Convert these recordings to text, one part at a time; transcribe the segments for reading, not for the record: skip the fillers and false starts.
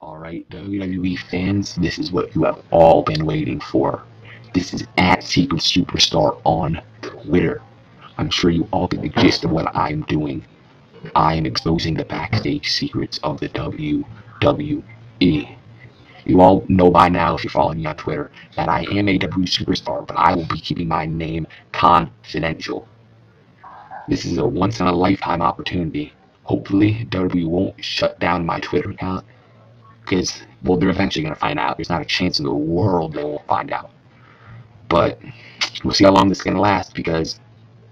Alright, WWE fans, this is what you have all been waiting for. This is at Secret Superstar on Twitter. I'm sure you all get the gist of what I'm doing. I am exposing the backstage secrets of the WWE. You all know by now, if you're following me on Twitter, that I am a WWE superstar, but I will be keeping my name confidential. This is a once-in-a-lifetime opportunity. Hopefully, WWE won't shut down my Twitter account, because, well, they're eventually going to find out. There's not a chance in the world they won't find out. But we'll see how long this is going to last, because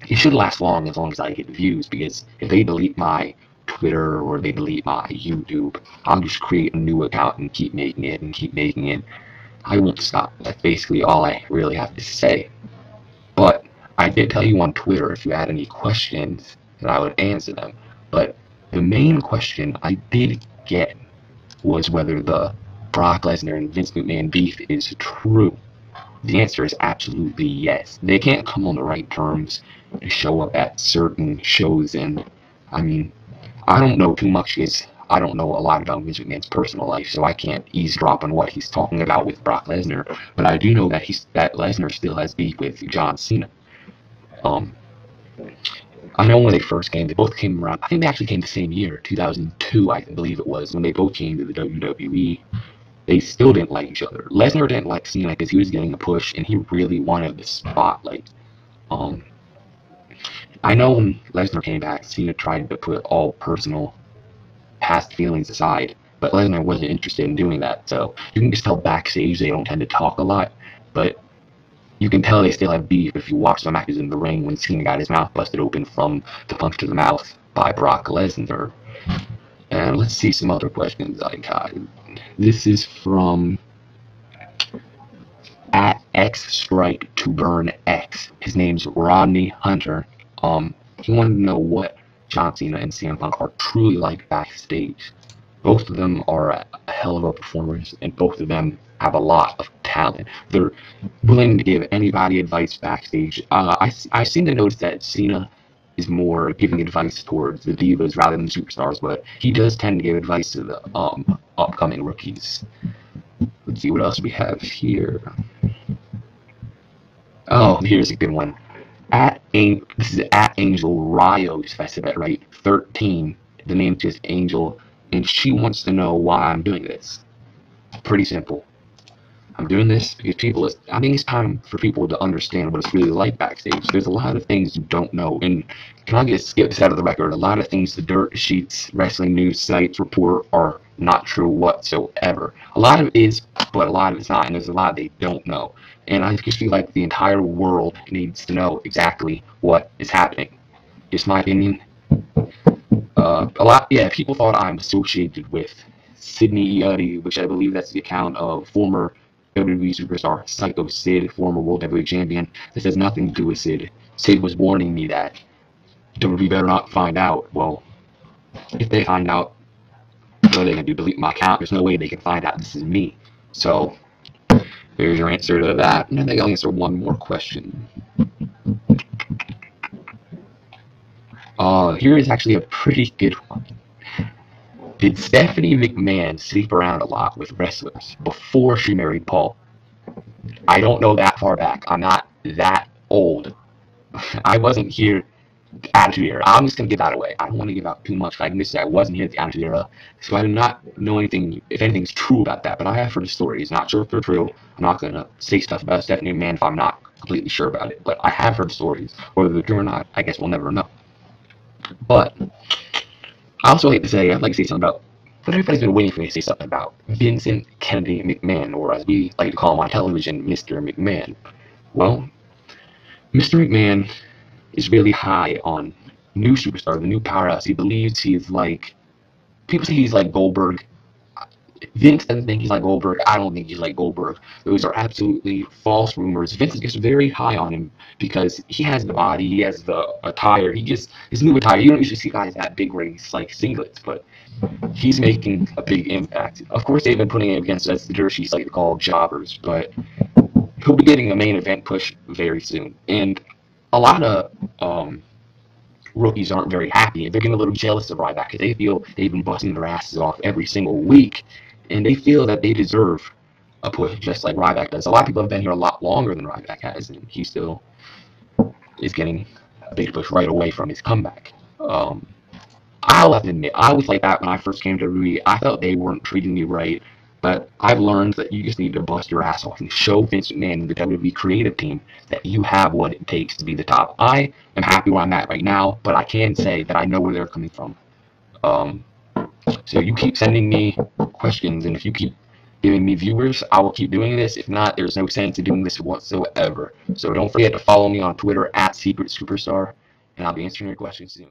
it should last long as I get views, because if they delete my Twitter or they delete my YouTube, I'll just create a new account and keep making it and keep making it. I won't stop. That's basically all I really have to say. But I did tell you on Twitter if you had any questions that I would answer them. But the main question I did get was whether the Brock Lesnar and Vince McMahon beef is true. The answer is absolutely yes. They can't come on the right terms and show up at certain shows, and I mean, I don't know too much because I don't know a lot about Vince McMahon's personal life, so I can't eavesdrop on what he's talking about with Brock Lesnar. But I do know that Lesnar still has beef with John Cena. I know when they first came, they both came around. I think they actually came the same year, 2002, I believe it was, when they both came to the WWE. They still didn't like each other. Lesnar didn't like Cena because he was getting a push and he really wanted the spotlight. I know when Lesnar came back, Cena tried to put all personal past feelings aside, but Lesnar wasn't interested in doing that. So you can just tell backstage they don't tend to talk a lot, but you can tell they still have beef if you watch the matches in the ring when Cena got his mouth busted open from the punch to the mouth by Brock Lesnar. And let's see some other questions I got. This is from at X Strike to Burn X. His name's Rodney Hunter. He wanted to know what John Cena and CM Punk are truly like backstage. Both of them are a hell of a performers, and both of them have a lot of talent. They're willing to give anybody advice backstage. I seem to notice that Cena is more giving advice towards the divas rather than the superstars, but he does tend to give advice to the upcoming rookies. Let's see what else we have here. Oh, here's a good one. This is at Angel Rios, if I said that right, 13. The name's just Angel, and she wants to know why I'm doing this. Pretty simple. I'm doing this because I think it's time for people to understand what it's really like backstage. There's a lot of things you don't know, and can I just skip this out of the record? A lot of things the dirt sheets, wrestling news sites report are not true whatsoever. A lot of it is, but a lot of it's not, and there's a lot they don't know. And I just feel like the entire world needs to know exactly what is happening. Just my opinion. People thought I'm associated with Sydney Uddy, which I believe that's the account of former WWE superstar Psycho Sid, former World Heavyweight Champion. This has nothing to do with Sid. Sid was warning me that WWE better not find out. Well, if they find out, what are they going to do? Delete my account? There's no way they can find out this is me. So, there's your answer to that. And I think I'll answer one more question. Here is actually a pretty good one. Did Stephanie McMahon sleep around a lot with wrestlers before she married Paul? I don't know that far back. I'm not that old. I wasn't here Attitude Era. I'm just going to give that away. I don't want to give out too much. I can just say I wasn't here at the Attitude Era, so I do not know anything, if anything's true about that, but I have heard the stories. Not sure if they're true. I'm not going to say stuff about Stephanie McMahon if I'm not completely sure about it, but I have heard stories. Whether they're true or not, I guess we'll never know. But I also hate to say, I'd like to say something about, but everybody's been waiting for me to say something about Vincent Kennedy McMahon, or as we like to call him on television, Mr. McMahon. Well, Mr. McMahon is really high on new superstar, the new powerhouse. He believes he's like, people say he's like Goldberg. Vince doesn't think he's like Goldberg. I don't think he's like Goldberg. Those are absolutely false rumors. Vince gets very high on him because he has the body, he has the attire, his new attire. You don't usually see guys that big race like singlets, but he's making a big impact. Of course, they've been putting him against, as the dirt sheets like to call, jobbers, but he'll be getting a main event push very soon. And a lot of rookies aren't very happy. They're getting a little jealous of Ryback because they feel they've been busting their asses off every single week, and they feel that they deserve a push, just like Ryback does. A lot of people have been here a lot longer than Ryback has, and he still is getting a big push right away from his comeback. I'll have to admit, I was like that when I first came to WWE. I felt they weren't treating me right, but I've learned that you just need to bust your ass off and show Vince McMahon and the WWE creative team that you have what it takes to be the top. I am happy where I'm at right now, but I can say that I know where they're coming from. Um, so you keep sending me questions, and if you keep giving me viewers, I will keep doing this. If not, there's no sense in doing this whatsoever. So don't forget to follow me on Twitter at Secret Superstar, and I'll be answering your questions soon.